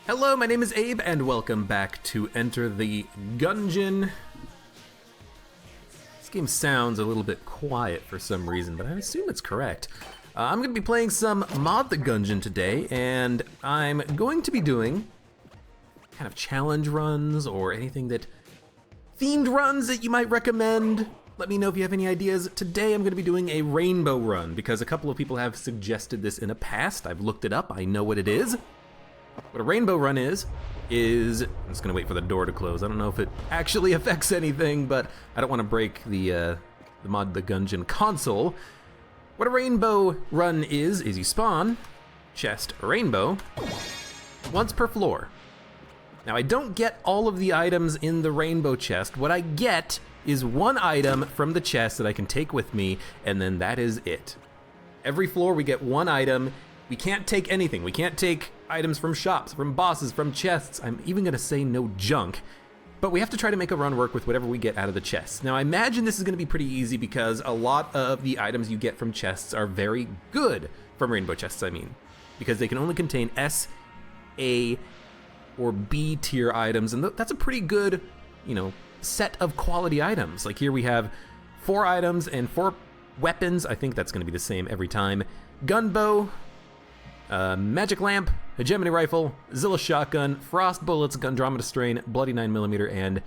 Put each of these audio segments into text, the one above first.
Hello, my name is Abe, and welcome back to Enter the Gungeon. This game sounds a little bit quiet for some reason, but I assume it's correct. I'm going to be playing some Mod the Gungeon today, and I'm going to be doing kind of challenge runs or anything that themed runs that you might recommend. Let me know if you have any ideas. Today I'm going to be doing a rainbow run because a couple of people have suggested this in the past. I've looked it up, I know what it is. What a rainbow run is, I'm just gonna wait for the door to close. I don't know if it actually affects anything, but I don't want to break the Mod the Gungeon console. What a rainbow run is you spawn, chest, rainbow, once per floor. Now I don't get all of the items in the rainbow chest. What I get is one item from the chest that I can take with me, and then that is it. Every floor we get one item. We can't take anything. We can't take items from shops, from bosses, from chests. I'm even gonna say no junk, but we have to try to make a run work with whatever we get out of the chests. Now I imagine this is gonna be pretty easy because a lot of the items you get from chests are very good, from rainbow chests I mean, because they can only contain S, A, or B tier items, and that's a pretty good, set of quality items. Like here we have 4 items and 4 weapons. I think that's gonna be the same every time. Gunbow, magic lamp, hegemony rifle, Zilla shotgun, frost bullets, Andromeda strain, bloody 9mm, and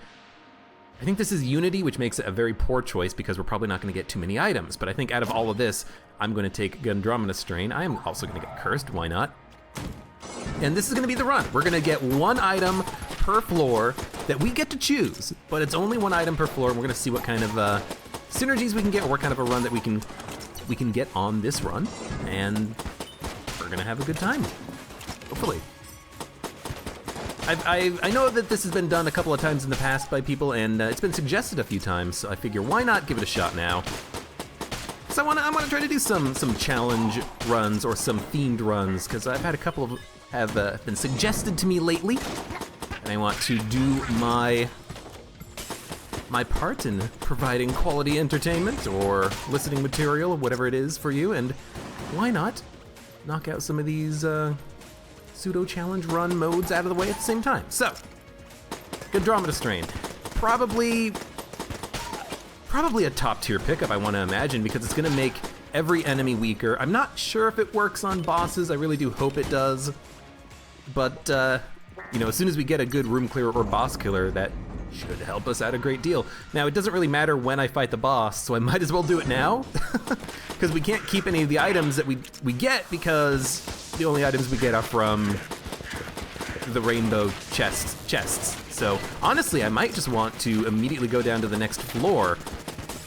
I think this is Unity, which makes it a very poor choice because we're probably not going to get too many items. But I think out of all of this, I'm going to take Andromeda strain. I am also going to get cursed. Why not? And this is going to be the run. We're going to get one item per floor that we get to choose, but it's only one item per floor. And we're going to see what kind of synergies we can get, or what kind of a run that we can get on this run, and we're gonna have a good time, hopefully. I know that this has been done a couple of times in the past by people, and it's been suggested a few times, so I figure why not give it a shot now. So I wanna try to do some challenge runs or some themed runs, because I've had a couple of have been suggested to me lately, and I want to do my part in providing quality entertainment or listening material, whatever it is for you, and why not knock out some of these pseudo-challenge run modes out of the way at the same time. So, Andromeda strain. Probably a top tier pickup, I want to imagine, because it's going to make every enemy weaker. I'm not sure if it works on bosses. I really do hope it does. But, as soon as we get a good room clearer or boss killer, that should help us out a great deal. Now, it doesn't really matter when I fight the boss, so I might as well do it now. Because we can't keep any of the items that we get, because the only items we get are from the rainbow chests. So honestly, I might just want to immediately go down to the next floor.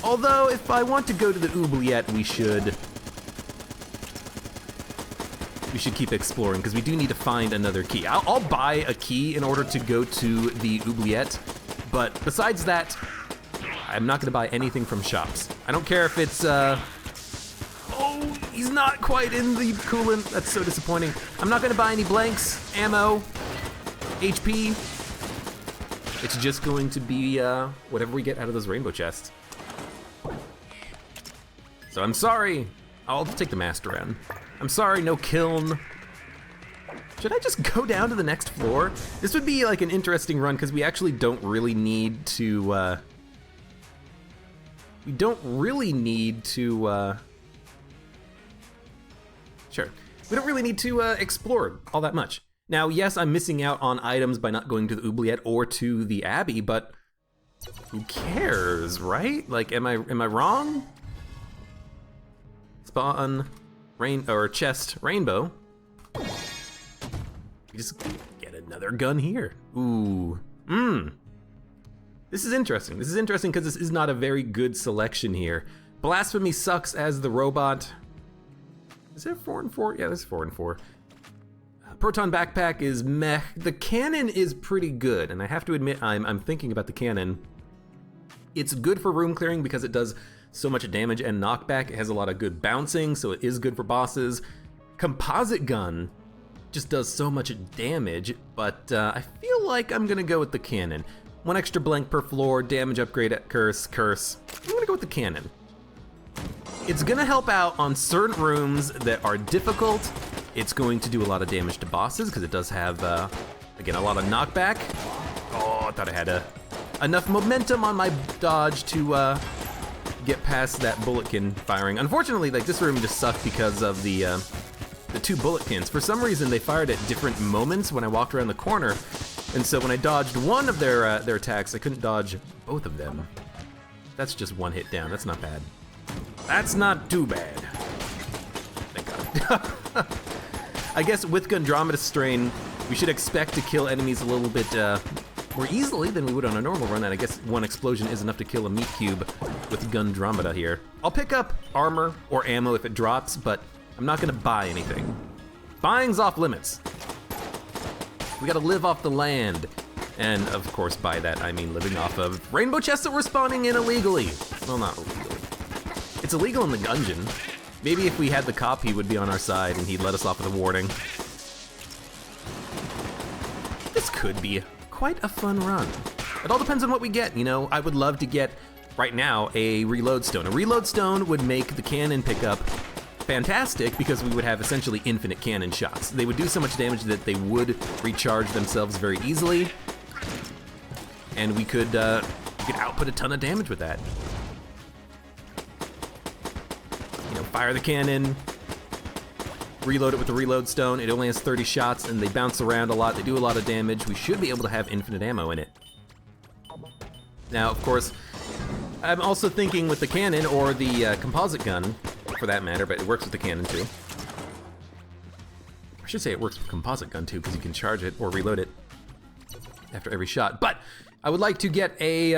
Although, if I want to go to the oubliette, we should keep exploring, because we do need to find another key. I'll buy a key in order to go to the oubliette, but besides that, I'm not gonna buy anything from shops. I don't care if it's, oh, he's not quite in the coolant. That's so disappointing. I'm not gonna buy any blanks, ammo, HP. It's just going to be whatever we get out of those rainbow chests. So I'm sorry. I'll take the master run. I'm sorry, no kiln. Should I just go down to the next floor? This would be like an interesting run because we actually don't really need to, Sure. We don't really need to explore all that much. Now, yes, I'm missing out on items by not going to the oubliette or to the Abbey, but who cares, right? Like, am I wrong? Spawn, chest, rainbow. We just get another gun here. Ooh, This is interesting. This is interesting because this is not a very good selection here. Blasphemy sucks as the robot. Is there 4 and 4? Yeah, there's 4 and 4. Proton backpack is meh. The cannon is pretty good, and I have to admit, I'm thinking about the cannon. It's good for room clearing because it does so much damage and knockback. It has a lot of good bouncing, so it is good for bosses. Composite gun just does so much damage, but I feel like I'm gonna go with the cannon. 1 extra blank per floor, damage upgrade at curse. I'm gonna go with the cannon. It's gonna help out on certain rooms that are difficult. It's going to do a lot of damage to bosses because it does have Again, a lot of knockback. Oh, I thought I had enough momentum on my dodge to get past that bulletkin firing. Unfortunately, like, this room just sucked because of the 2 bulletkins. For some reason, they fired at different moments when I walked around the corner, and so when I dodged one of their attacks, I couldn't dodge both of them. That's just 1 hit down. That's not bad. That's not too bad. Thank God. I guess with Gundromeda Strain, we should expect to kill enemies a little bit more easily than we would on a normal run, and I guess 1 explosion is enough to kill a meat cube with Gundromeda here. I'll pick up armor or ammo if it drops, but I'm not gonna buy anything. Buying's off limits. We gotta live off the land. And of course, by that, I mean living off of rainbow chests that we're spawning in illegally. Well, not illegally. It's illegal in the Gungeon. Maybe if we had the cop, he would be on our side and he'd let us off with a warning. This could be quite a fun run. It all depends on what we get, you know? I would love to get, right now, a reload stone. A reload stone would make the cannon pickup fantastic because we would have essentially infinite cannon shots. They would do so much damage that they would recharge themselves very easily, and we could output a ton of damage with that. You know, fire the cannon, reload it with the reload stone. It only has 30 shots, and they bounce around a lot. They do a lot of damage. We should be able to have infinite ammo in it. Now, of course, I'm also thinking with the cannon, or the composite gun, for that matter, but it works with the cannon too. I should say it works with composite gun too, because you can charge it or reload it after every shot. But I would like to get a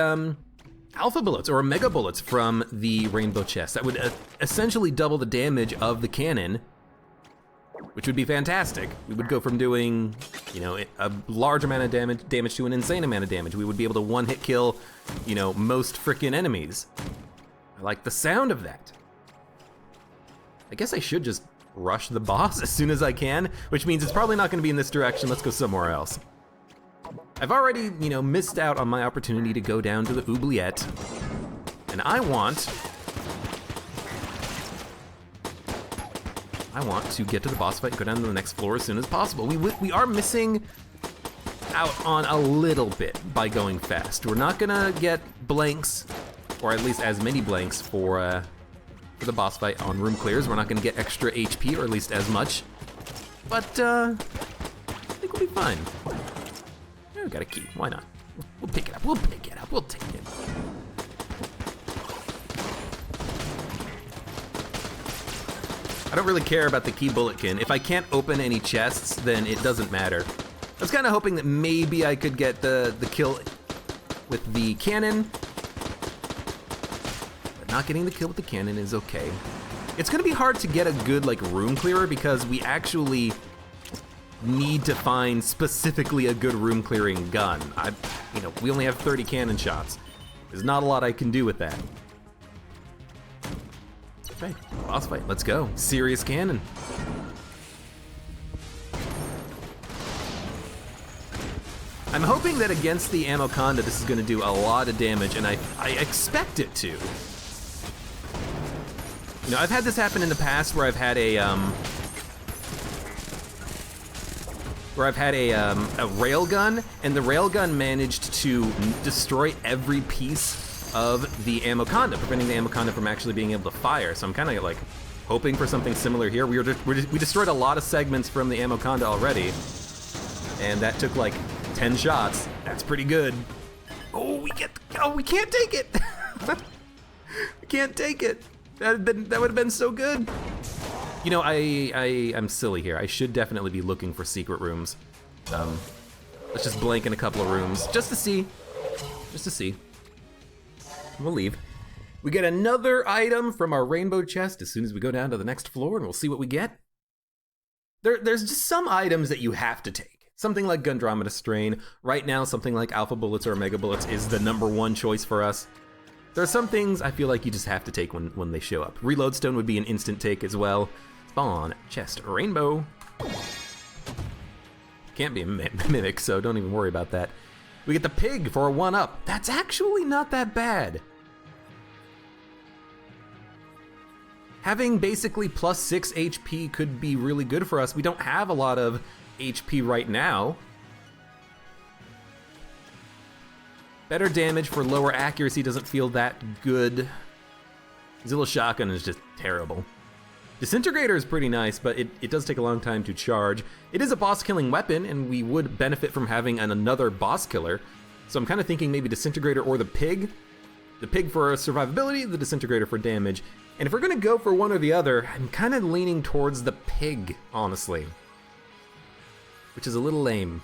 alpha bullets or a mega bullets from the rainbow chest. That would essentially double the damage of the cannon, which would be fantastic. We would go from doing, you know, a large amount of damage to an insane amount of damage. We would be able to one-hit kill, you know, most frickin' enemies. I like the sound of that. I guess I should just rush the boss as soon as I can, which means it's probably not gonna be in this direction. Let's go somewhere else. I've already, you know, missed out on my opportunity to go down to the oubliette, and I want to get to the boss fight and go down to the next floor as soon as possible. We are missing out on a little bit by going fast. We're not gonna get blanks, or at least as many blanks for the boss fight on room clears. We're not gonna get extra HP, or at least as much. But I think we'll be fine. Yeah, we got a key, why not? We'll pick it up, we'll pick it up, we'll take it. I don't really care about the key bulletkin. If I can't open any chests, then it doesn't matter. I was kind of hoping that maybe I could get the kill with the cannon, but not getting the kill with the cannon is okay. It's gonna be hard to get a good like room clearer because we actually need to find specifically a good room clearing gun. You know, we only have 30 cannon shots. There's not a lot I can do with that. Okay, boss fight, let's go. Serious cannon. I'm hoping that against the Amoconda, this is gonna do a lot of damage, and I expect it to. You know, I've had this happen in the past where I've had a railgun, and the railgun managed to destroy every piece of the Amoconda, preventing the Amoconda from actually being able to fire. So I'm kind of like hoping for something similar here. We destroyed a lot of segments from the Amoconda already, and that took like 10 shots. That's pretty good. Oh, we can't take it. We can't take it. That would have been so good. You know, I'm silly here. I should definitely be looking for secret rooms. Let's just blank in a couple of rooms just to see. We'll leave. We get another item from our rainbow chest as soon as we go down to the next floor, and we'll see what we get. There's just some items that you have to take. Something like Gundromeda Strain. Right now, something like Alpha Bullets or Mega Bullets is the #1 choice for us. There are some things I feel like you just have to take when they show up. Reload Stone would be an instant take as well. Spawn, chest, rainbow. Can't be a mimic, so don't even worry about that. We get the pig for a 1-up. That's actually not that bad. Having basically +6 HP could be really good for us. We don't have a lot of HP right now. Better damage for lower accuracy doesn't feel that good. His little shotgun is just terrible. Disintegrator is pretty nice, but it does take a long time to charge. It is a boss-killing weapon, and we would benefit from having another boss killer. So I'm kind of thinking maybe Disintegrator or the Pig. The Pig for survivability, the Disintegrator for damage. And if we're gonna go for one or the other, I'm kind of leaning towards the Pig, honestly. Which is a little lame.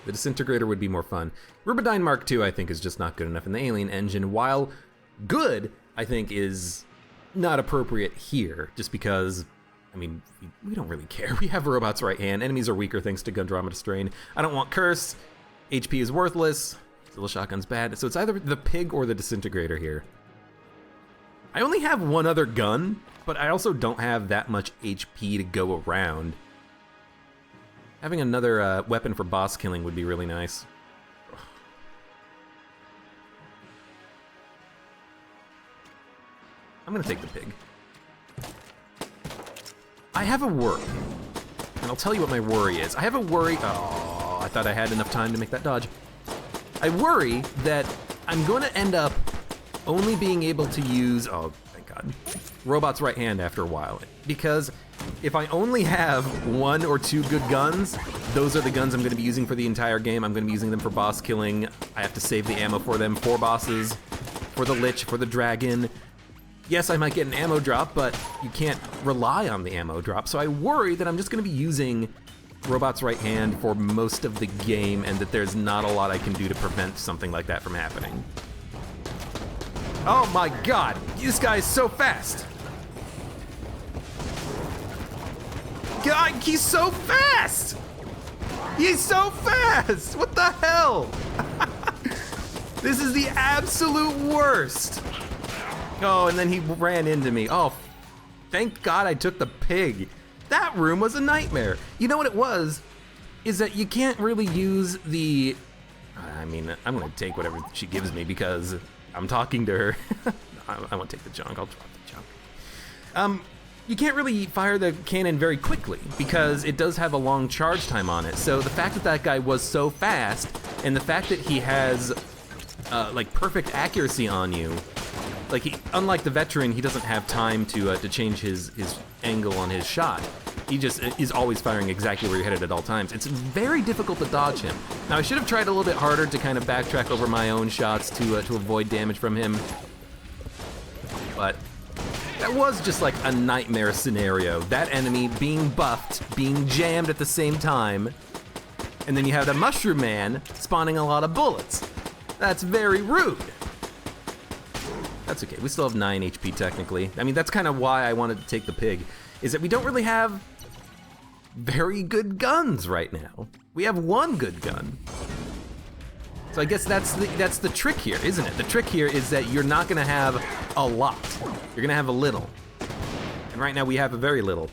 The Disintegrator would be more fun. Rubidyne Mark II, I think, is just not good enough. And the Alien Engine, while good, I think is not appropriate here. Just because, I mean, we don't really care. We have Robot's Right Hand. Enemies are weaker thanks to Gundramata Strain. I don't want Curse. HP is worthless. Little Shotgun's bad. So it's either the Pig or the Disintegrator here. I only have one other gun, but I also don't have that much HP to go around. Having another weapon for boss killing would be really nice. I'm gonna take the Pig. I have a worry, and I'll tell you what my worry is. I have a worry. Oh, I thought I had enough time to make that dodge. I worry that I'm going to end up only being able to use, oh, thank God, Robot's Right Hand after a while. Because if I only have one or two good guns, those are the guns I'm going to be using for the entire game. I'm going to be using them for boss killing. I have to save the ammo for them, for bosses, for the Lich, for the Dragon. Yes, I might get an ammo drop, but you can't rely on the ammo drop. So I worry that I'm just going to be using Robot's Right Hand for most of the game, and that there's not a lot I can do to prevent something like that from happening. Oh my God, this guy is so fast! God, he's so fast! He's so fast! What the hell? This is the absolute worst. Oh, and then he ran into me. Oh, thank God I took the Pig. That room was a nightmare. You know what it was? Is that you can't really use the... I mean, I'm gonna take whatever she gives me because I'm talking to her. I won't take the junk, I'll drop the junk. You can't really fire the cannon very quickly because it does have a long charge time on it. So the fact that that guy was so fast, and the fact that he has like perfect accuracy on you, like unlike the veteran, he doesn't have time to change his angle on his shot. He just is always firing exactly where you're headed at all times. It's very difficult to dodge him. Now I should have tried a little bit harder to kind of backtrack over my own shots to avoid damage from him, but that was just like a nightmare scenario. That enemy being buffed, being jammed at the same time, and then you have the Mushroom Man spawning a lot of bullets. That's very rude. That's okay, we still have 9 HP technically. I mean, that's kind of why I wanted to take the Pig, is that we don't really have very good guns right now. We have one good gun. So I guess that's the trick here, isn't it? The trick here is that you're not gonna have a lot. You're gonna have a little. And right now we have a very little.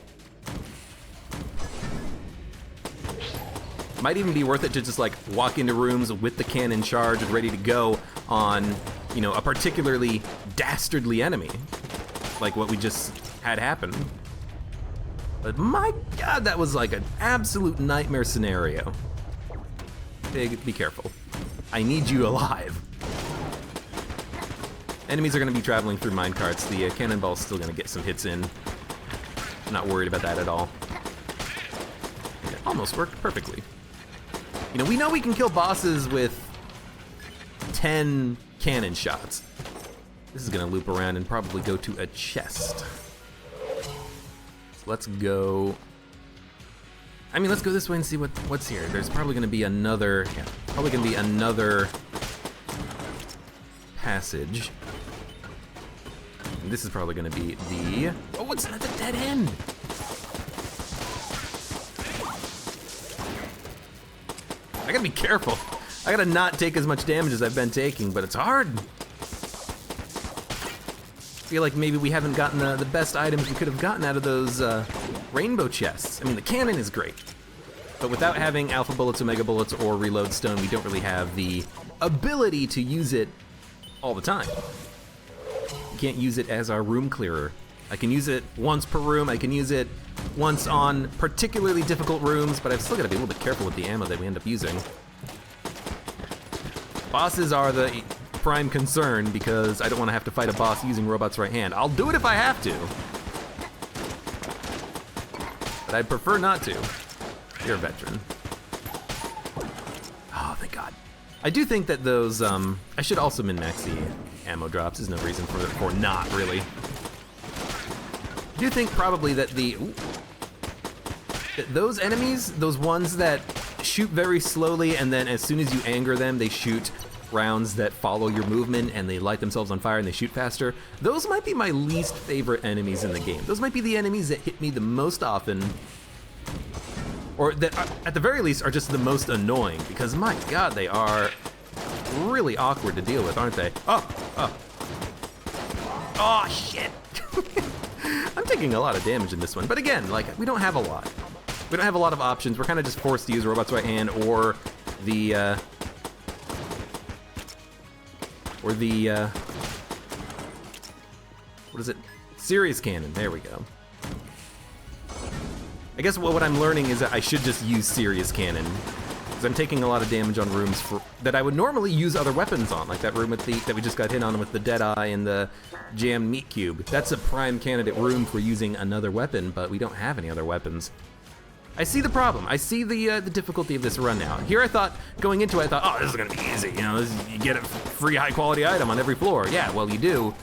Might even be worth it to just like walk into rooms with the cannon charged, ready to go on, you know, a particularly dastardly enemy, like what we just had happen. But my God, that was like an absolute nightmare scenario. Pig, be careful. I need you alive. Enemies are gonna be traveling through minecarts. The cannonball's still gonna get some hits in. I'm not worried about that at all. It almost worked perfectly. You know we can kill bosses with 10 cannon shots. This is gonna loop around and probably go to a chest. So let's go. I mean, let's go this way and see what's here. There's probably gonna be another, passage. And this is probably gonna be the, oh, it's not the dead end. I gotta be careful. I gotta not take as much damage as I've been taking, but it's hard. I feel like maybe we haven't gotten the best items we could have gotten out of those rainbow chests. I mean, the cannon is great, but without having alpha bullets, omega bullets, or reload stone, we don't really have the ability to use it all the time. You can't use it as our room clearer. I can use it once per room. I can use it once on particularly difficult rooms, but I've still got to be a little bit careful with the ammo that we end up using. Bosses are the prime concern because I don't want to have to fight a boss using robot's right hand. I'll do it if I have to, but I'd prefer not to. You're a veteran. Oh, thank God. I do think that those, I should also min-max the ammo drops. There's no reason for not, really. I do think probably that that those enemies, those ones that shoot very slowly and then as soon as you anger them, they shoot rounds that follow your movement and they light themselves on fire and they shoot faster. Those might be my least favorite enemies in the game. Those might be the enemies that hit me the most often, or that at the very least are just the most annoying, because my God, they are really awkward to deal with, aren't they? Oh shit. I'm taking a lot of damage in this one, but again, like, we don't have a lot. We don't have a lot of options. We're kind of just forced to use robot's right hand or the what is it? Serious cannon, there we go. I guess what I'm learning is that I should just use serious cannon, because I'm taking a lot of damage on rooms that I would normally use other weapons on, like that room with that we just got hit on with the Deadeye and the jammed meat cube. That's a prime candidate room for using another weapon, but we don't have any other weapons. I see the problem. I see the difficulty of this run now. Here I thought, going into it, I thought, oh, this is gonna be easy. You know, you get a free high quality item on every floor. Yeah, well you do,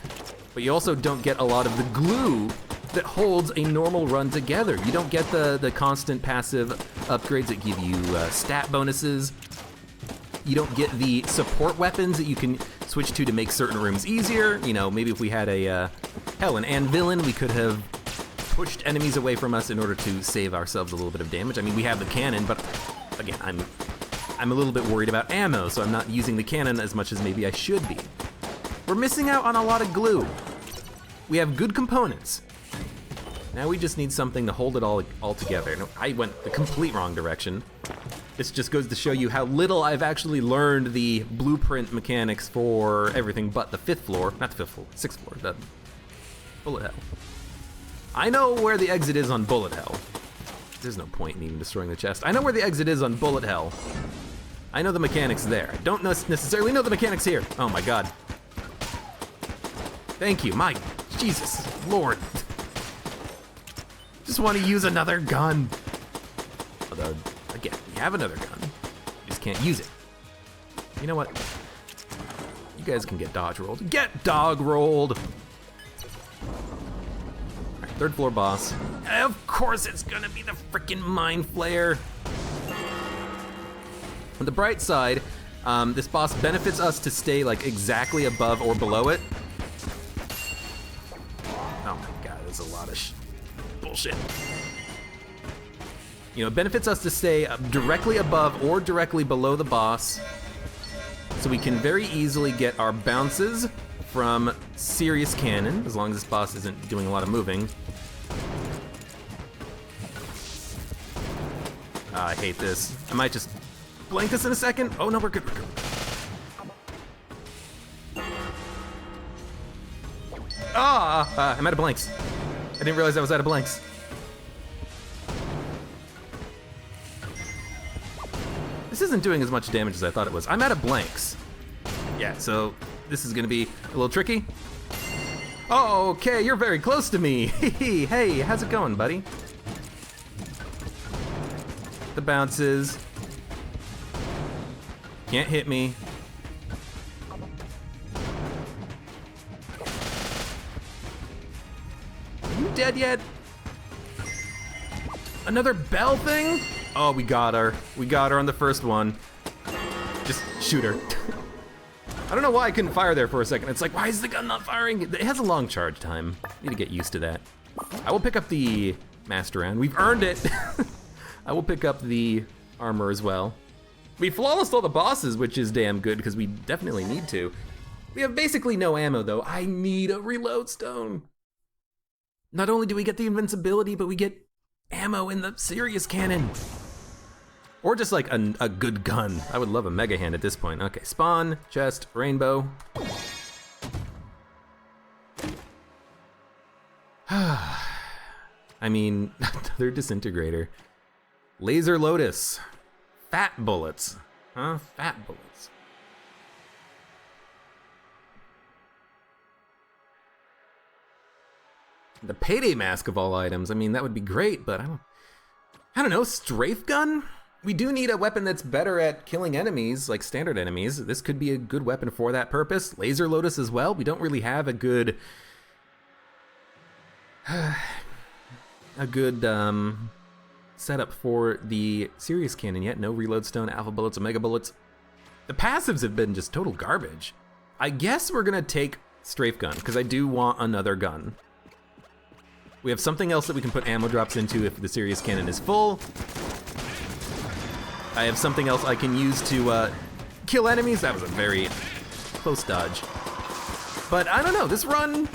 but you also don't get a lot of the glue that holds a normal run together. You don't get the constant passive upgrades that give you stat bonuses. You don't get the support weapons that you can switch to make certain rooms easier. You know, maybe if we had an anvilin, we could have pushed enemies away from us in order to save ourselves a little bit of damage. I mean, we have the cannon, but again, I'm a little bit worried about ammo, so I'm not using the cannon as much as maybe I should be. We're missing out on a lot of glue. We have good components. Now we just need something to hold it all together. No, I went the complete wrong direction. This just goes to show you how little I've actually learned the blueprint mechanics for everything but the 5th floor, not the 5th floor, 6th floor, the bullet hell. I know where the exit is on bullet hell. There's no point in even destroying the chest. I know where the exit is on bullet hell. I know the mechanics there. I don't necessarily know the mechanics here. Oh my God. Thank you, my Jesus, Lord. Just want to use another gun. Although, again, we have another gun. We just can't use it. You know what? You guys can get dodge rolled. Get dog rolled! Alright, 3rd floor boss. Of course it's gonna be the frickin' Mind Flayer. On the bright side, this boss benefits us to stay like exactly above or below it. Oh my God, there's a lot of bullshit. You know, it benefits us to stay directly above or directly below the boss, so we can very easily get our bounces from serious cannon, as long as this boss isn't doing a lot of moving. I hate this. I might just blank this in a second. Oh no, we're good, we're good. I'm out of blanks. I didn't realize I was out of blanks. This isn't doing as much damage as I thought it was. I'm out of blanks. Yeah, so this is gonna be a little tricky. Oh, okay, you're very close to me. Hey, how's it going, buddy? The bounces. Can't hit me. Are you dead yet? Another bell thing? Oh, we got her. We got her on the first one. Just shoot her. I don't know why I couldn't fire there for a second. It's like, why is the gun not firing? It has a long charge time. Need to get used to that. I will pick up the master round. We've earned it. I will pick up the armor as well. We flawlessed all the bosses, which is damn good because we definitely need to. We have basically no ammo though. I need a reload stone. Not only do we get the invincibility, but we get ammo in the serious cannon. Or just like a good gun. I would love a mega hand at this point. Okay, spawn, chest, rainbow. I mean, another disintegrator. Laser Lotus. Fat bullets. Huh? Fat bullets. The payday mask of all items. I mean, that would be great, but I don't know, strafe gun? We do need a weapon that's better at killing enemies, like standard enemies. This could be a good weapon for that purpose. Laser Lotus as well. We don't really have a good setup for the serious cannon yet. No reload stone, alpha bullets, omega bullets. The passives have been just total garbage. I guess we're gonna take strafe gun, because I do want another gun. We have something else that we can put ammo drops into if the serious cannon is full. I have something else I can use to kill enemies. That was a very close dodge. But I don't know, this run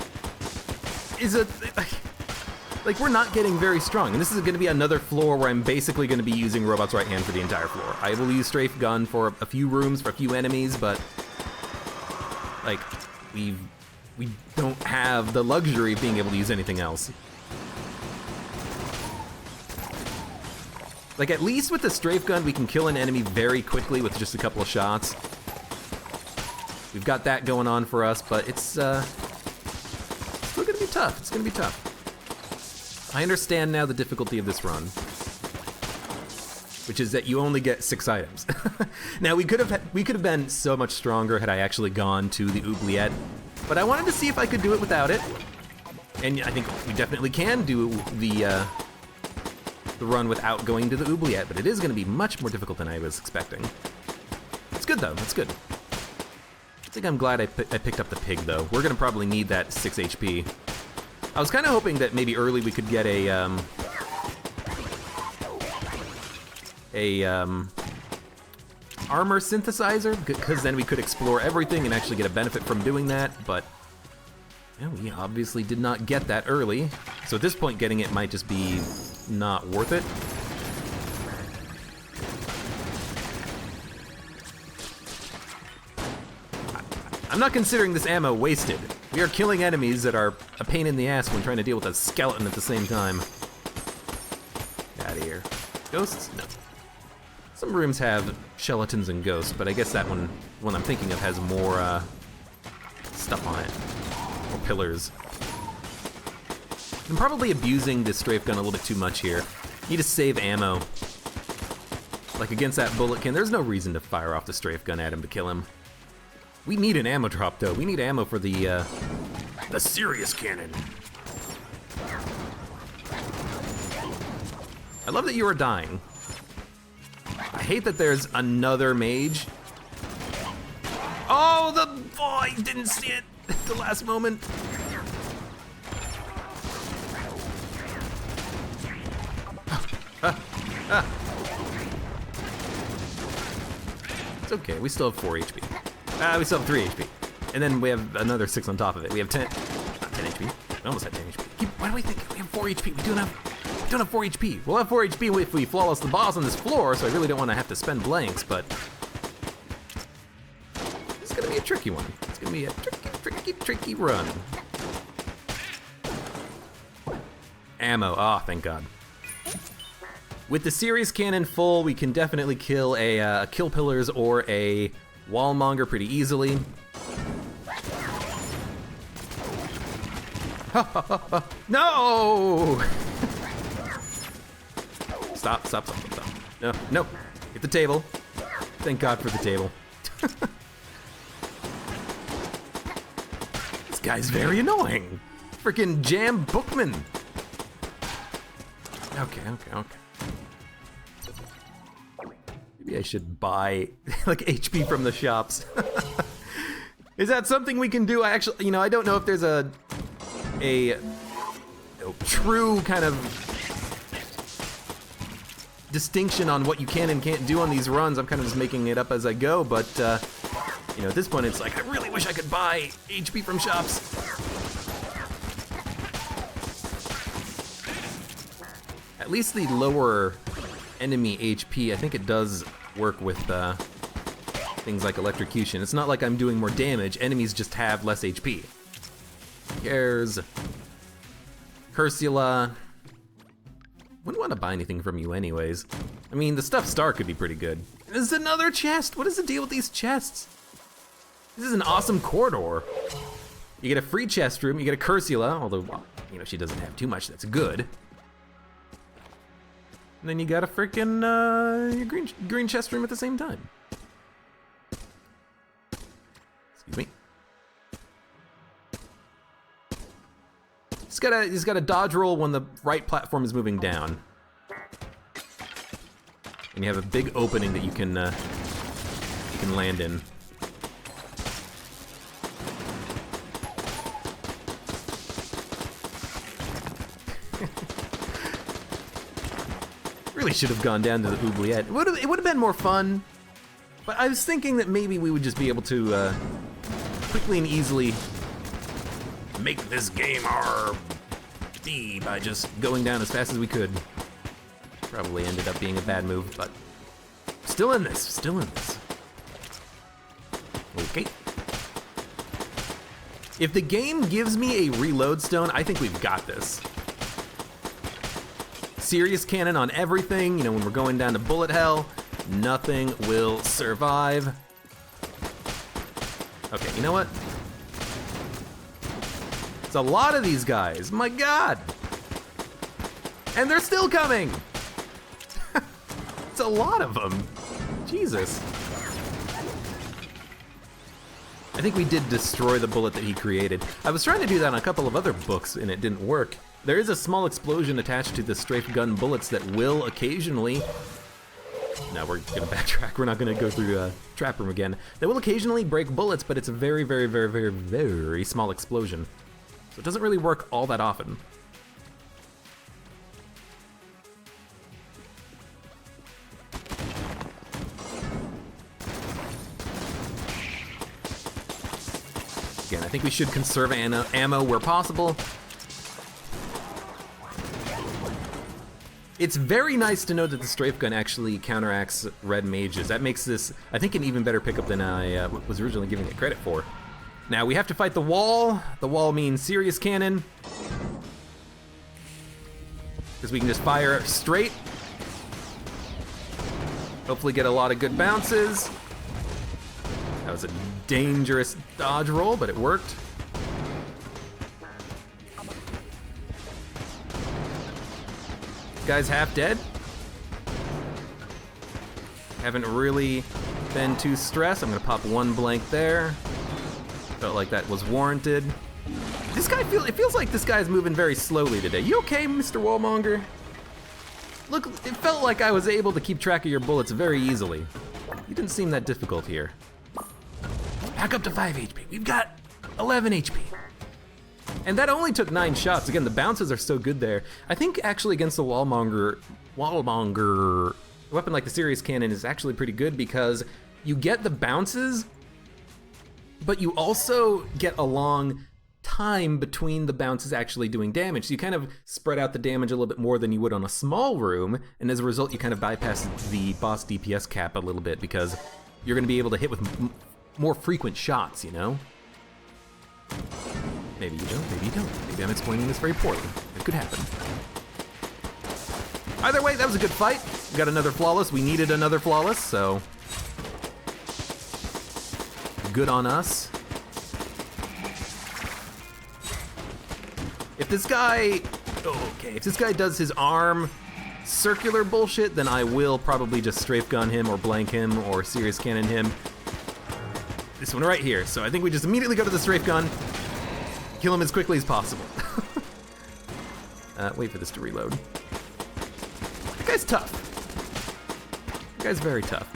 is like we're not getting very strong. And this is gonna be another floor where I'm basically gonna be using Robot's right hand for the entire floor. I will use strafe gun for a few rooms, for a few enemies, but like we don't have the luxury of being able to use anything else. Like, at least with the strafe gun, we can kill an enemy very quickly with just a couple of shots. We've got that going on for us, but it's still gonna be tough. It's gonna be tough. I understand now the difficulty of this run, which is that you only get 6 items. Now, we could have been so much stronger had I actually gone to the oubliette, but I wanted to see if I could do it without it. And I think we definitely can do the run without going to the oubliette, but it is going to be much more difficult than I was expecting. It's good though, it's good. I think I'm glad I picked up the pig though. We're going to probably need that 6 HP. I was kind of hoping that maybe early we could get a armor synthesizer, because then we could explore everything and actually get a benefit from doing that, but yeah, we obviously did not get that early. So at this point, getting it might just be not worth it. I'm not considering this ammo wasted. We are killing enemies that are a pain in the ass when trying to deal with a skeleton at the same time. Get out of here. Ghosts? No. Some rooms have skeletons and ghosts, but I guess that one I'm thinking of has more stuff on it. More pillars. I'm probably abusing this strafe gun a little bit too much here. Need to save ammo. Like against that bullet can, there's no reason to fire off the strafe gun at him to kill him. We need an ammo drop though. We need ammo for the serious cannon. I love that you are dying. I hate that there's another mage. Oh, I didn't see it at the last moment. It's okay, we still have 4 HP. We still have 3 HP. And then we have another 6 on top of it. We have 10, not 10 HP. We almost had 10 HP. Why do we think we have 4 HP? We don't have 4 HP. We'll have 4 HP if we flawless the boss on this floor, so I really don't want to have to spend blanks, but it's gonna be a tricky one. It's gonna be a tricky run. Ammo, oh, thank God. With the serious cannon full, we can definitely kill a kill pillars or a wallmonger pretty easily. No! Stop. No. Hit the table. Thank God for the table. This guy's very annoying. Freaking Jam Bookman. Okay. Maybe I should buy like HP from the shops. Is that something we can do? I actually, I don't know if there's a true kind of distinction on what you can and can't do on these runs. I'm kind of just making it up as I go, but at this point it's like, I really wish I could buy HP from shops. At least the lower enemy HP, I think it does work with things like electrocution. It's not like I'm doing more damage, enemies just have less HP. Cares. Cursula. Wouldn't want to buy anything from you anyways. I mean, the stuffed star could be pretty good. There's another chest! What is the deal with these chests? This is an awesome corridor. You get a free chest room, you get a Cursula, although you know, she doesn't have too much, that's good. And then you got a frickin' your green chest room at the same time. Excuse me. He's gotta dodge roll when the right platform is moving down. And you have a big opening that you can land in. Really should have gone down to the oubliette. It would have been more fun, but I was thinking that maybe we would just be able to quickly and easily make this game our D by just going down as fast as we could. Probably ended up being a bad move, but still in this, still in this. Okay. If the game gives me a reload stone, I think we've got this. Serious cannon on everything, you know, when we're going down to bullet hell, nothing will survive. Okay, you know what? It's a lot of these guys, my God. And they're still coming. It's a lot of them. Jesus. I think we did destroy the bullet that he created. I was trying to do that on a couple of other books and it didn't work. There is a small explosion attached to the strafe gun bullets that will occasionally... No, we're gonna backtrack. We're not gonna go through trap room again. They will occasionally break bullets, but it's a very, very, very, very, very small explosion. So it doesn't really work all that often. Again, I think we should conserve ammo where possible. It's very nice to know that the strafe gun actually counteracts red mages. That makes this, I think, an even better pickup than I was originally giving it credit for. Now we have to fight the wall. The wall means serious cannon, because we can just fire straight. Hopefully get a lot of good bounces. That was a dangerous dodge roll, but it worked. Guy's half dead. Haven't really been too stressed. I'm gonna pop one blank there. Felt like that was warranted. This guy it feels like this guy's moving very slowly today. You okay, Mr. Wallmonger? Look, it felt like I was able to keep track of your bullets very easily. You didn't seem that difficult here. Back up to 5 HP. We've got 11 HP. And that only took 9 shots. Again, the bounces are so good there. I think actually against the Wallmonger, a weapon like the Serious Cannon is actually pretty good because you get the bounces, but you also get a long time between the bounces actually doing damage. So you kind of spread out the damage a little bit more than you would on a small room, and as a result, you kind of bypass the boss DPS cap a little bit because you're gonna be able to hit with more frequent shots, you know? Maybe you don't, maybe you don't. Maybe I'm explaining this very poorly. It could happen. Either way, that was a good fight. We got another flawless. We needed another flawless, so good on us. If this guy, if this guy does his arm circular bullshit, then I will probably just strafe gun him or blank him or serious cannon him. This one right here. So I think we just immediately go to the strafe gun, kill him as quickly as possible. Wait for this to reload. That guy's tough. That guy's very tough.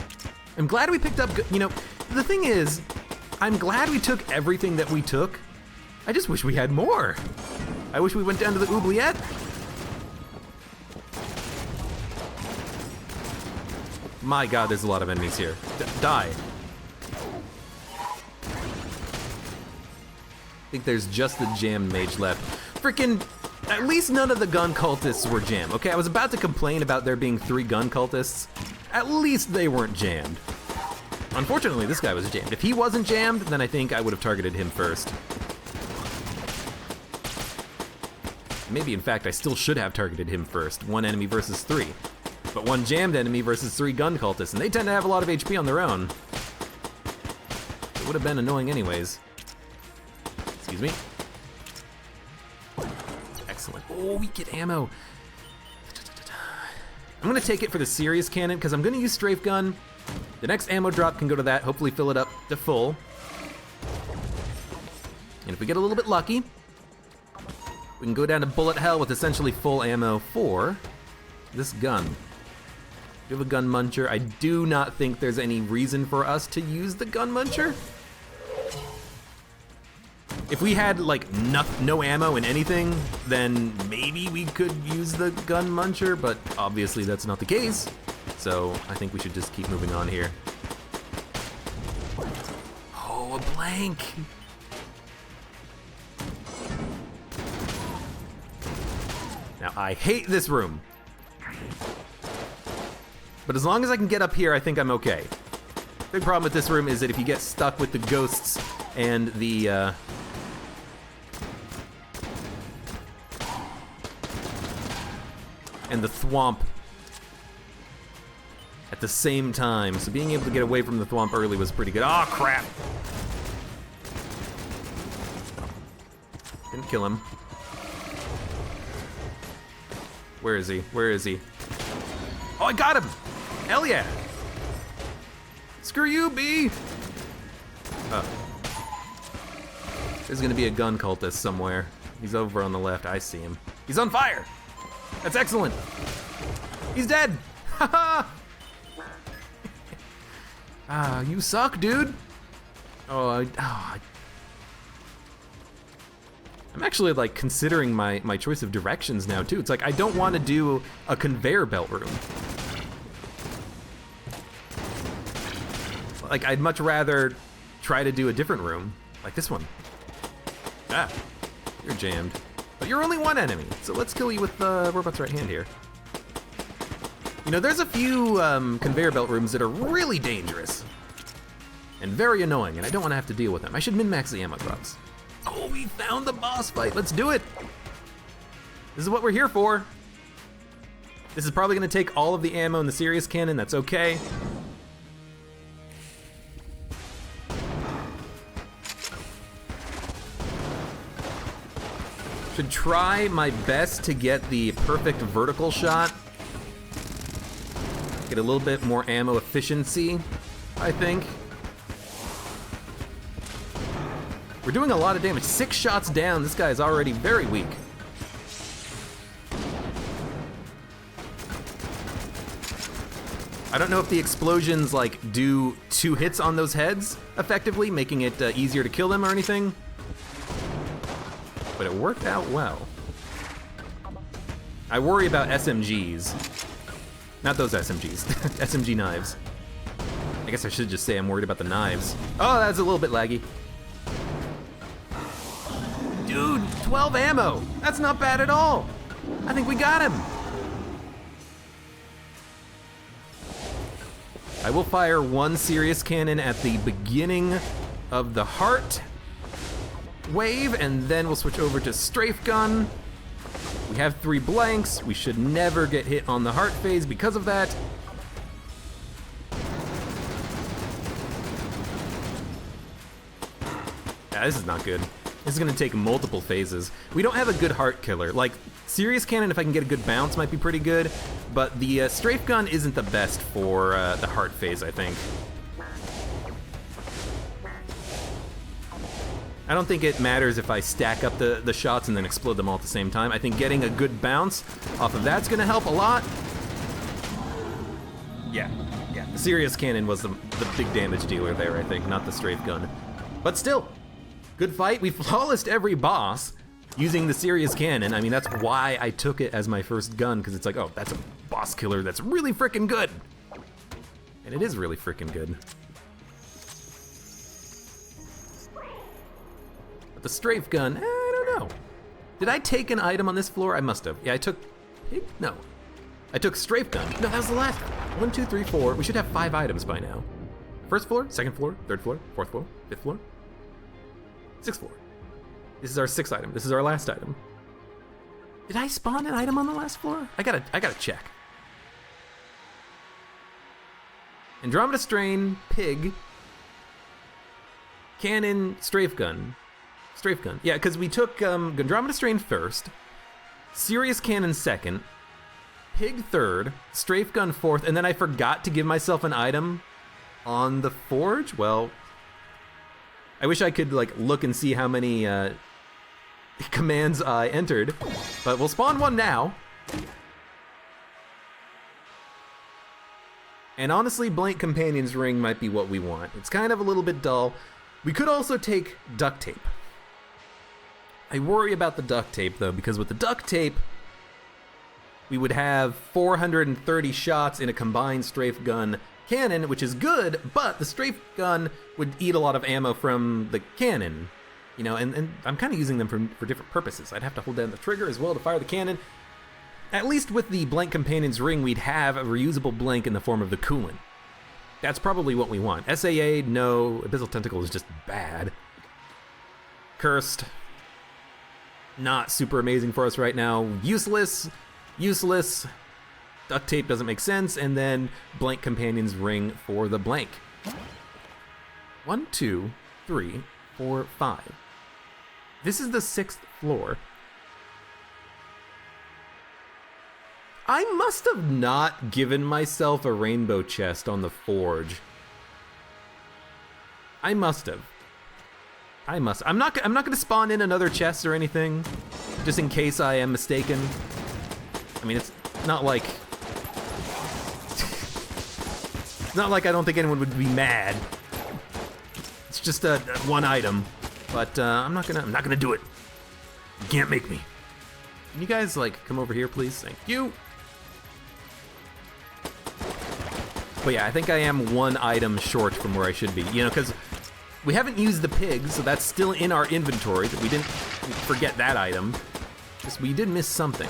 I'm glad we picked up, you know, the thing is, I'm glad we took everything that we took. I just wish we had more. I wish we went down to the oubliette. My God, there's a lot of enemies here. Die. I think there's just the jammed mage left. Frickin', at least none of the gun cultists were jammed. Okay, I was about to complain about there being 3 gun cultists. At least they weren't jammed. Unfortunately, this guy was jammed. If he wasn't jammed, then I think I would have targeted him first. Maybe, in fact, I still should have targeted him first. 1 enemy versus 3. But 1 jammed enemy versus 3 gun cultists, and they tend to have a lot of HP on their own. It would have been annoying anyways. Excuse me. excellent. Oh, we get ammo. I'm gonna take it for the serious cannon because I'm gonna use strafe gun. The next ammo drop can go to that, hopefully fill it up to full. And if we get a little bit lucky, we can go down to bullet hell with essentially full ammo for this gun. We have a gun muncher. I do not think there's any reason for us to use the gun muncher. If we had like no ammo in anything, then maybe we could use the gun muncher, but obviously that's not the case. So I think we should just keep moving on here. Oh, a blank. Now I hate this room. But as long as I can get up here, I think I'm okay. Big problem with this room is that if you get stuck with the ghosts and the thwomp at the same time. So being able to get away from the thwomp early was pretty good. Oh, crap. Didn't kill him. Where is he? Where is he? Oh, I got him! Hell yeah! Screw you, B! Oh. There's gonna be a gun cultist somewhere. He's over on the left. I see him. He's on fire! That's excellent! He's dead! Haha! Ah, you suck, dude! I'm actually like considering my choice of directions now too. It's like I don't want to do a conveyor belt room. Like I'd much rather try to do a different room, like this one. Ah, you're jammed. But you're only one enemy, so let's kill you with the robot's right hand here. You know, there's a few conveyor belt rooms that are really dangerous and very annoying, and I don't want to have to deal with them. I should min-max the ammo drops. Oh, we found the boss fight. Let's do it. This is what we're here for. This is probably going to take all of the ammo in the serious cannon. That's okay. Should try my best to get the perfect vertical shot. Get a little bit more ammo efficiency, I think. We're doing a lot of damage. 6 shots down, this guy is already very weak. I don't know if the explosions like do 2 hits on those heads effectively, making it easier to kill them or anything. But it worked out well. I worry about SMGs. Not those SMGs, SMG knives. I guess I should just say I'm worried about the knives. Oh, that's a little bit laggy. Dude, 12 ammo. That's not bad at all. I think we got him. I will fire 1 serious cannon at the beginning of the heart wave, and then we'll switch over to strafe gun. We have 3 blanks. We should never get hit on the heart phase because of that. Yeah, this is not good. This is gonna take multiple phases. We don't have a good heart killer. Like, serious cannon, if I can get a good bounce, might be pretty good, but the strafe gun isn't the best for the heart phase, I think. I don't think it matters if I stack up the shots and then explode them all at the same time. I think getting a good bounce off of that's gonna help a lot. Yeah. The serious cannon was the big damage dealer there, I think, not the strafe gun. But still, good fight. We flawlessed every boss using the serious cannon. I mean, that's why I took it as my first gun, because it's like, oh, that's a boss killer that's really freaking good. And it is really freaking good. But the strafe gun, I don't know. Did I take an item on this floor? I must have. Yeah, I took pig? No. I took strafe gun. No, that was the last one. 1, 2, 3, 4. We should have 5 items by now. First floor, second floor, third floor, fourth floor, fifth floor. 6th floor. This is our 6th item. This is our last item. Did I spawn an item on the last floor? I gotta check. Andromeda Strain, Pig, Cannon, Strafe Gun. Strafe Gun. Yeah, because we took Andromeda Strain first, serious cannon second, pig third, strafe gun fourth, and then I forgot to give myself an item on the forge? Well, I wish I could like look and see how many commands I entered, but we'll spawn one now. And honestly, blank companion's ring might be what we want. It's kind of a little bit dull. We could also take duct tape. I worry about the duct tape though, because with the duct tape, we would have 430 shots in a combined strafe gun cannon, which is good, but the strafe gun would eat a lot of ammo from the cannon. You know, and I'm kind of using them for different purposes. I'd have to hold down the trigger as well to fire the cannon. At least with the blank companion's ring, we'd have a reusable blank in the form of the coolant. That's probably what we want. SAA, no. Abyssal Tentacle is just bad. Cursed, not super amazing for us right now. Useless. Duct tape doesn't make sense, and then blank companion's ring for the blank. 1, 2, 3, 4, 5. This is the 6th floor. I must have not given myself a rainbow chest on the forge. I must have. I'm not going to spawn in another chest or anything, just in case I am mistaken. I mean, it's not like I don't think anyone would be mad. It's just a one item, but I'm not gonna do it. You can't make me. Can you guys like come over here, please? Thank you. But yeah, I think I am one item short from where I should be. You know, because we haven't used the pig, so that's still in our inventory. That we didn't forget that item. Just we did miss something.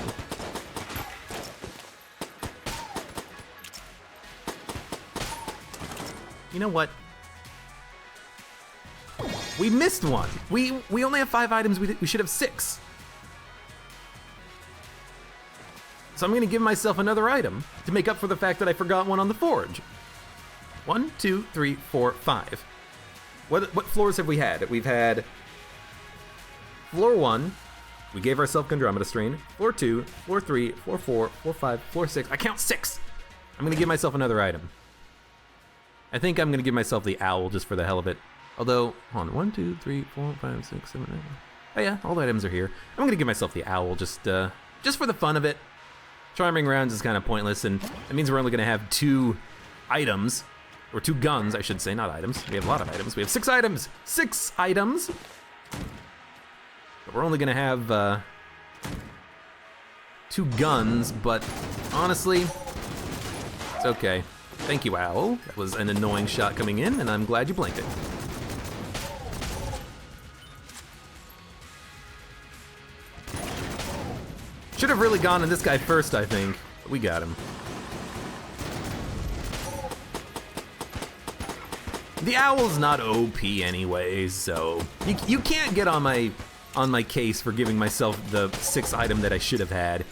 You know what? We missed one. We only have 5 items. We should have 6. So I'm gonna give myself another item to make up for the fact that I forgot one on the forge. 1, 2, 3, 4, 5. What floors have we had? We've had floor 1. We gave ourselves Gondromeda Strain. Floor 2, floor 3, floor 4, floor 5, floor 6. I count 6. I'm gonna give myself another item. I think I'm gonna give myself the owl just for the hell of it. Although, hold on, 1, 2, 3, 4, 5, 6, 7, 8. Oh yeah, all the items are here. I'm gonna give myself the owl just for the fun of it. Charming rounds is kind of pointless, and that means we're only gonna have 2 items, or 2 guns, I should say, not items. We have a lot of items. We have 6 items. 6 items. But we're only gonna have 2 guns, but honestly, it's okay. Thank you, Owl. That was an annoying shot coming in, and I'm glad you blanked it. Should have really gone on this guy first, I think. But we got him. The Owl's not OP anyways, so you can't get on my case for giving myself the 6th item that I should have had.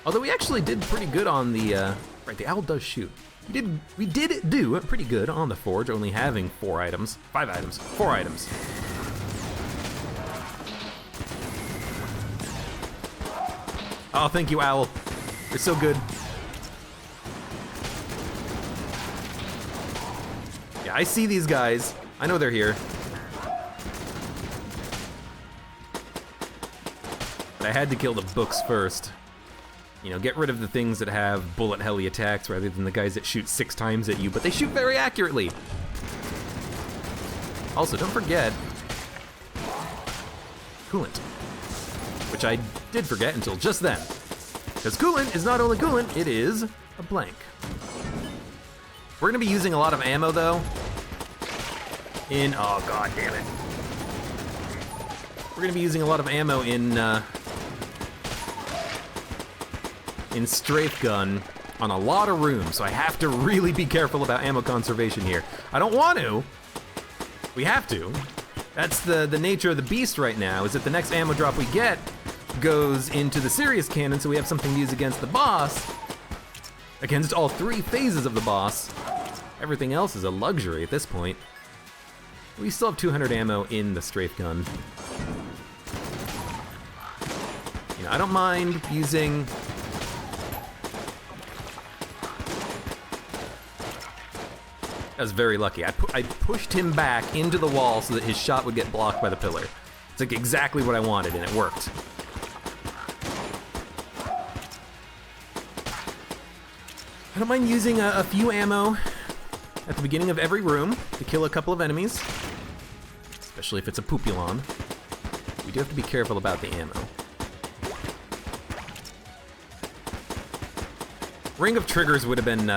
Although we actually did pretty good on the right, the Owl does shoot. We did do pretty good on the forge, only having 4 items, 5 items, 4 items. Oh, thank you, Owl. You're so good. Yeah, I see these guys. I know they're here. But I had to kill the books first. You know, get rid of the things that have bullet heli attacks rather than the guys that shoot 6 times at you, but they shoot very accurately. Also, don't forget coolant, which I did forget until just then. Because coolant is not only coolant, it is a blank. We're gonna be using a lot of ammo though. Oh god damn it. We're gonna be using a lot of ammo in strafe gun on a lot of rooms, so I have to really be careful about ammo conservation here. I don't want to. We have to. That's the nature of the beast right now, is that the next ammo drop we get goes into the serious cannon, so we have something to use against the boss, against all 3 phases of the boss. Everything else is a luxury at this point. We still have 200 ammo in the strafe gun. I don't mind using... I was very lucky. I pushed him back into the wall so that his shot would get blocked by the pillar. It's like exactly what I wanted, and it worked. I don't mind using a few ammo at the beginning of every room to kill a couple of enemies, especially if it's a Poopulon. We do have to be careful about the ammo. Ring of Triggers would have been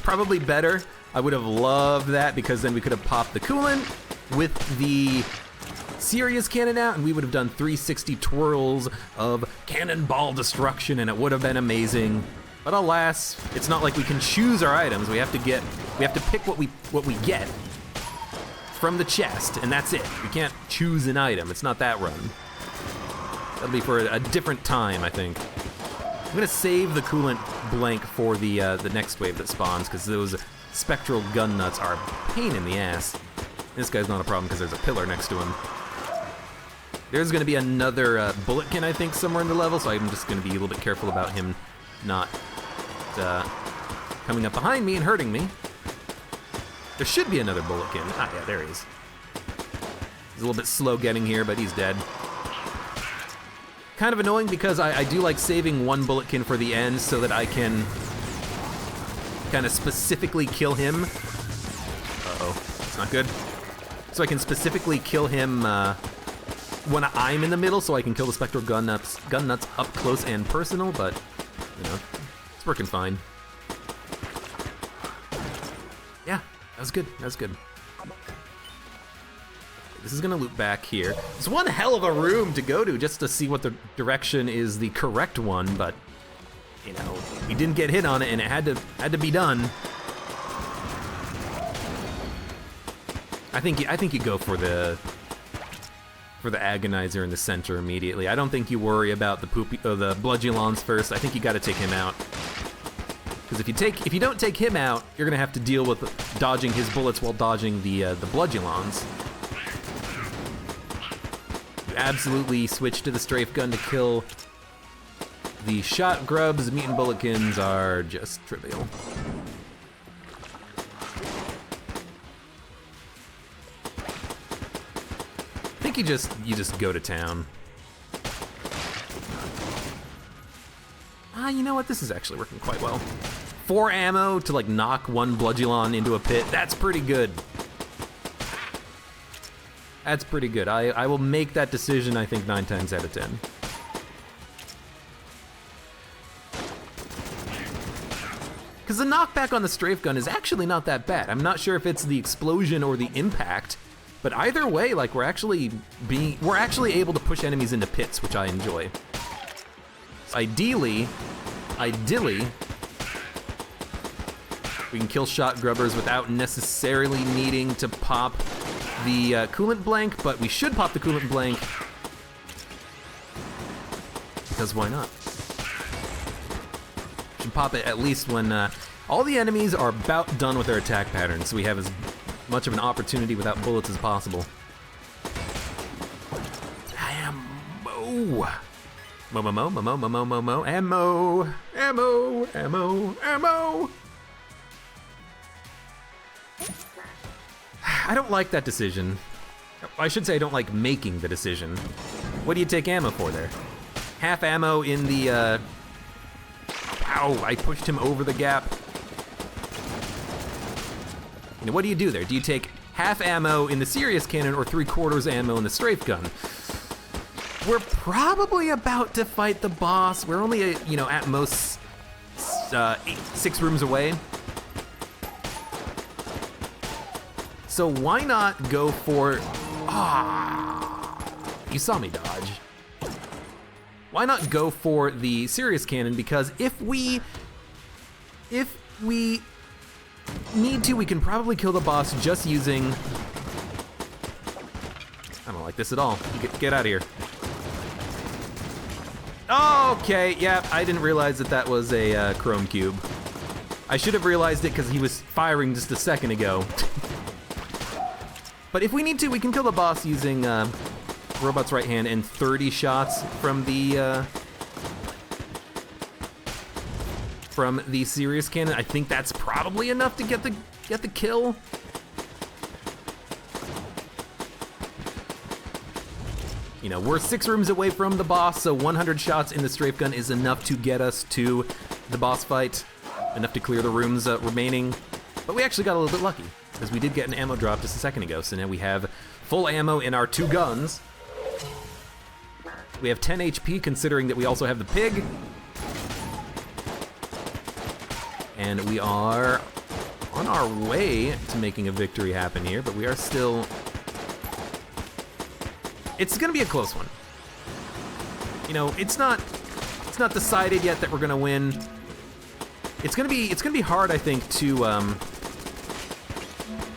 probably better. I would have loved that because then we could have popped the coolant with the serious cannon out and we would have done 360 twirls of cannonball destruction and it would have been amazing. But alas, it's not like we can choose our items. We have to pick what we get from the chest and that's it. We can't choose an item. It's not that run. That'll be for a different time, I think. I'm gonna save the coolant blank for the next wave that spawns because those spectral gun nuts are a pain in the ass. This guy's not a problem because there's a pillar next to him. There's gonna be another bulletkin, I think, somewhere in the level, so I'm just gonna be a little bit careful about him not coming up behind me and hurting me. There should be another bulletkin. Ah, yeah, there he is. He's a little bit slow getting here, but he's dead. Kind of annoying because I do like saving one bulletkin for the end so that I can kind of specifically kill him. Uh-oh, it's not good. So I can specifically kill him when I'm in the middle so I can kill the spectral gun nuts up close and personal, but, you know, it's working fine. Yeah, that was good, that was good. This is gonna loop back here. It's one hell of a room to go to just to see what the direction is the correct one, but you know, we didn't get hit on it and it had to be done. I think you go for the agonizer in the center immediately. I don't think you worry about the Bludgeonlons first. I think you got to take him out. Because if you don't take him out, you're gonna have to deal with dodging his bullets while dodging the Bludgeonlons. Absolutely switch to the strafe gun to kill the shot grubs. Mutant bulletkins are just trivial. I think you just go to town. You know what? This is actually working quite well. 4 ammo to like knock one Bludgeonlon into a pit. That's pretty good. That's pretty good. I will make that decision, I think, 9 times out of 10. Because the knockback on the strafe gun is actually not that bad. I'm not sure if it's the explosion or the impact, but either way, like we're actually able to push enemies into pits, which I enjoy. Ideally, we can kill shot grubbers without necessarily needing to pop the coolant blank, but we should pop the coolant blank because why not? We should pop it at least when all the enemies are about done with their attack pattern, so we have as much of an opportunity without bullets as possible. Ammo! Ammo! I don't like that decision. I should say I don't like making the decision. What do you take ammo for there? Half ammo in the, Ow, I pushed him over the gap. You know, what do you do there? Do you take half ammo in the serious cannon or 3/4 ammo in the strafe gun? We're probably about to fight the boss. We're only, you know, at most 6 rooms away. So why not go for, you saw me dodge. Why not go for the serious cannon? Because if we need to, we can probably kill the boss just using, I don't like this at all. Get out of here. Okay, yeah, I didn't realize that was a chrome cube. I should have realized it because he was firing just a second ago. But if we need to, we can kill the boss using robot's right hand and 30 shots from the serious cannon. I think that's probably enough to get the kill. You know, we're 6 rooms away from the boss, so 100 shots in the strafe gun is enough to get us to the boss fight, enough to clear the rooms remaining. But we actually got a little bit lucky, because we did get an ammo drop just a second ago, so now we have full ammo in our 2 guns. We have 10 HP, considering that we also have the pig. And we are on our way to making a victory happen here, but we are still... It's gonna be a close one. You know, it's not decided yet that we're gonna win. It's gonna be hard, I think, to oh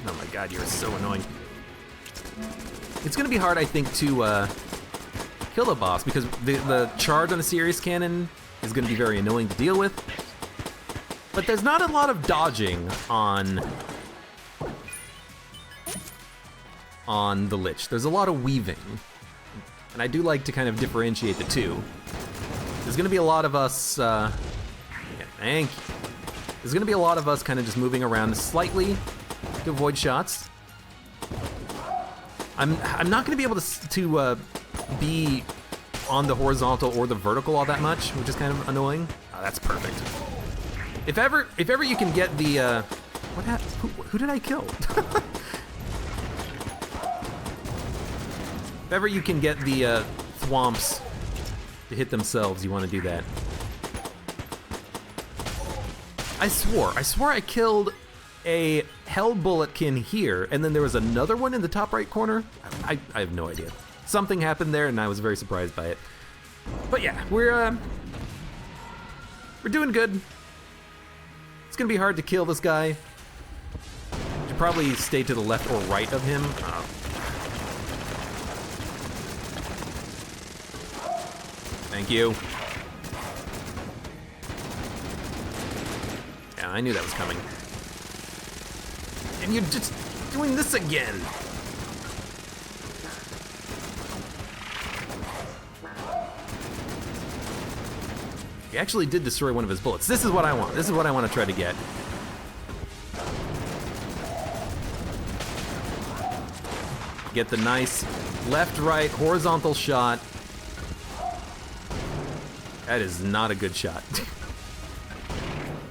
my god, you're so annoying. It's gonna be hard, I think, to kill the boss, because the charge on the serious cannon is gonna be very annoying to deal with. But there's not a lot of dodging on the Lich. There's a lot of weaving. And I do like to kind of differentiate the two. There's gonna be a lot of us, yeah, thank you. There's gonna be a lot of us kind of just moving around slightly to avoid shots. I'm not gonna be able to be on the horizontal or the vertical all that much, which is kind of annoying. Oh, that's perfect. If ever you can get the, what happened? Who did I kill? If ever you can get the thwomps to hit themselves, you want to do that. I swore I killed a hell bulletkin here, and then there was another one in the top right corner. I have no idea. Something happened there, and I was very surprised by it. But yeah, we're doing good. It's gonna be hard to kill this guy. Should probably stay to the left or right of him. Thank you. Yeah, I knew that was coming. And you're just doing this again. He actually did destroy one of his bullets. This is what I want. This is what I want to try to get. Get the nice left-right horizontal shot. That is not a good shot.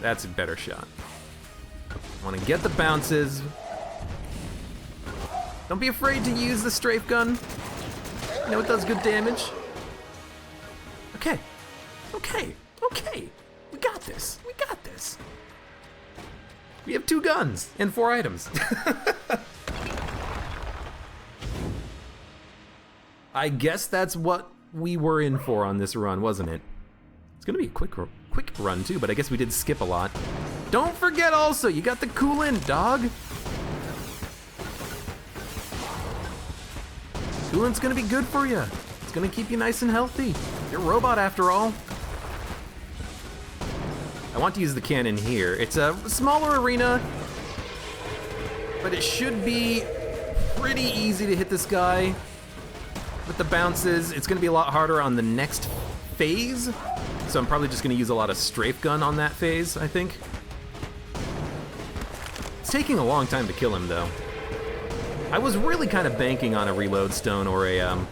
That's a better shot. I want to get the bounces. Don't be afraid to use the strafe gun. You know it does good damage. Okay. Okay. Okay. We got this. We got this. We have 2 guns and 4 items. I guess that's what we were in for on this run, wasn't it? It's gonna be a quick run too, but I guess we did skip a lot. Don't forget also, you got the coolant, dog. Coolant's gonna be good for you. It's gonna keep you nice and healthy. You're a robot after all. I want to use the cannon here. It's a smaller arena, but it should be pretty easy to hit this guy with the bounces. It's gonna be a lot harder on the next phase, so I'm probably just gonna use a lot of strafe gun on that phase, I think. It's taking a long time to kill him, though. I was really kind of banking on a reload stone or an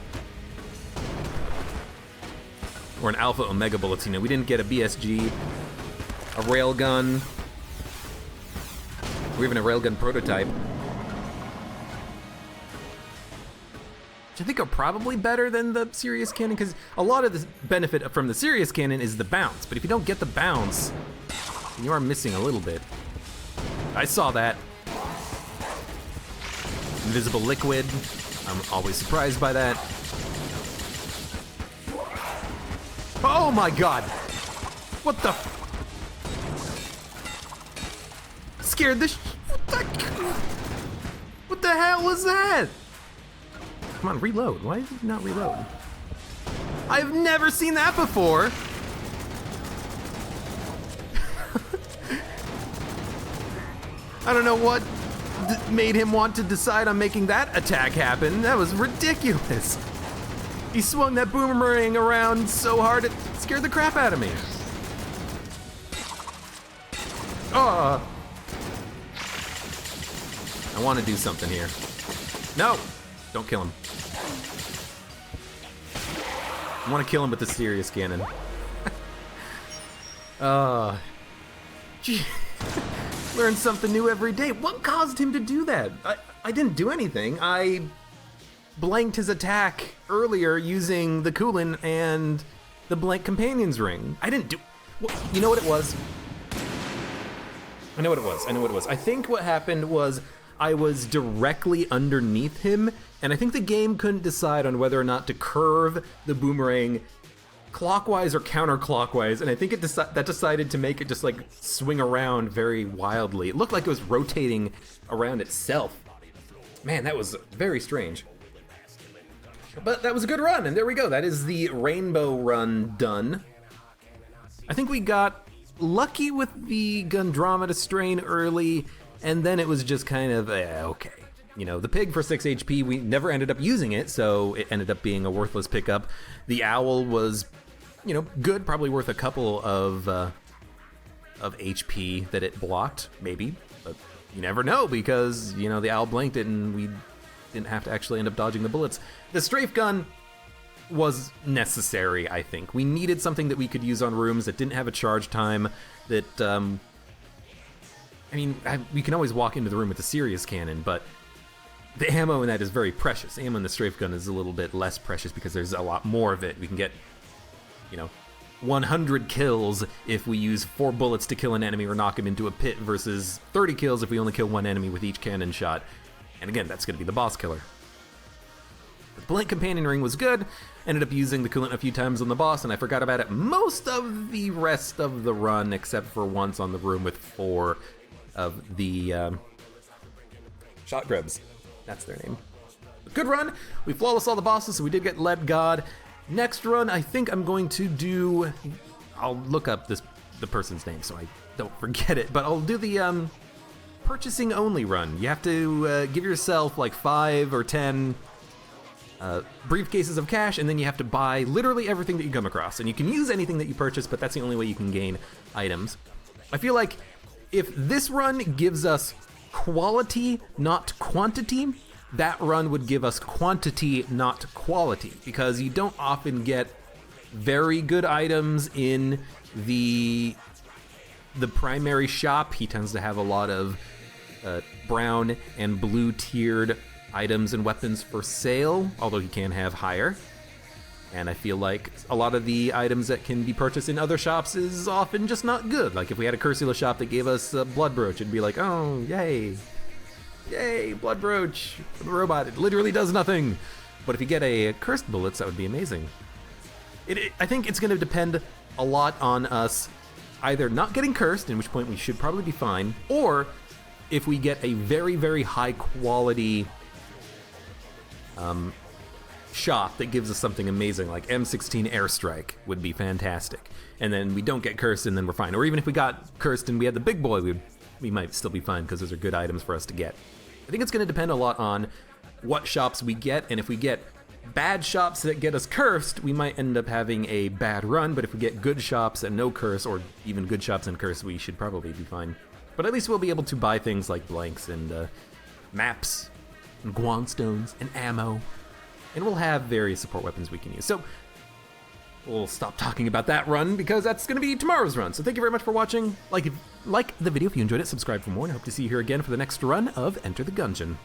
alpha omega bullets. You know, we didn't get a BSG, a railgun, or even a railgun prototype, which I think are probably better than the serious cannon, because a lot of the benefit from the serious cannon is the bounce, but if you don't get the bounce, then you are missing a little bit. I saw that. Invisible liquid. I'm always surprised by that. Oh my god! What the? Scared the what the hell was that? Come on, reload. Why is it not reload? I've never seen that before. I don't know what made him want to decide on making that attack happen. That was ridiculous. He swung that boomerang around so hard it scared the crap out of me. Oh! I want to do something here. No! Don't kill him. I want to kill him with the serious cannon. Gee. Learn something new every day. What caused him to do that? I didn't do anything. I blanked his attack earlier using the Chillin and the blank companion's ring. I didn't do... Well, you know what it was? I know what it was. I think what happened was I was directly underneath him, and I think the game couldn't decide on whether or not to curve the boomerang clockwise or counterclockwise, and I think that decided to make it just like swing around very wildly. It looked like it was rotating around itself. Man, that was very strange. But that was a good run, and there we go. That is the rainbow run done. I think we got lucky with the Gundromeda strain early, and then it was just kind of, okay. You know, the pig for 6 HP, we never ended up using it, so it ended up being a worthless pickup. The owl was, you know, good, probably worth a couple of HP that it blocked, maybe. But you never know, because, you know, the owl blanked it and we didn't have to actually end up dodging the bullets. The strafe gun was necessary, I think. We needed something that we could use on rooms that didn't have a charge time, that, I mean, we can always walk into the room with a serious cannon, but the ammo in that is very precious. Ammo in the strafe gun is a little bit less precious because there's a lot more of it. We can get, you know, 100 kills if we use 4 bullets to kill an enemy or knock him into a pit versus 30 kills if we only kill 1 enemy with each cannon shot. And again, that's going to be the boss killer. The blank companion ring was good. Ended up using the coolant a few times on the boss, and I forgot about it most of the rest of the run, except for once on the room with 4 of the shot grebs. That's their name. Good run. We flawless all the bosses, so we did get Lead God. Next run, I think I'm going to do... I'll look up the person's name so I don't forget it, but I'll do the purchasing only run. You have to give yourself like 5 or 10 briefcases of cash, and then you have to buy literally everything that you come across. And you can use anything that you purchase, but that's the only way you can gain items. I feel like if this run gives us quality, not quantity, that run would give us quantity, not quality, because you don't often get very good items in the primary shop. He tends to have a lot of brown and blue tiered items and weapons for sale, although he can have higher. And I feel like a lot of the items that can be purchased in other shops is often just not good. Like if we had a Cursula shop that gave us a blood brooch, it'd be like, oh, yay. Yay, blood brooch for the robot. It literally does nothing. But if you get a cursed bullets, that would be amazing. I think it's going to depend a lot on us either not getting cursed, in which point we should probably be fine, or if we get a very, very high quality shop that gives us something amazing, like M16 Airstrike would be fantastic. And then we don't get cursed and then we're fine. Or even if we got cursed and we had the big boy, we might still be fine because those are good items for us to get. I think it's going to depend a lot on what shops we get, and if we get bad shops that get us cursed, we might end up having a bad run, but if we get good shops and no curse, or even good shops and curse, we should probably be fine. But at least we'll be able to buy things like blanks and maps and Guanstones and ammo, and we'll have various support weapons we can use. So we'll stop talking about that run because that's going to be tomorrow's run. So thank you very much for watching. Like the video if you enjoyed it, subscribe for more, and I hope to see you here again for the next run of Enter the Gungeon.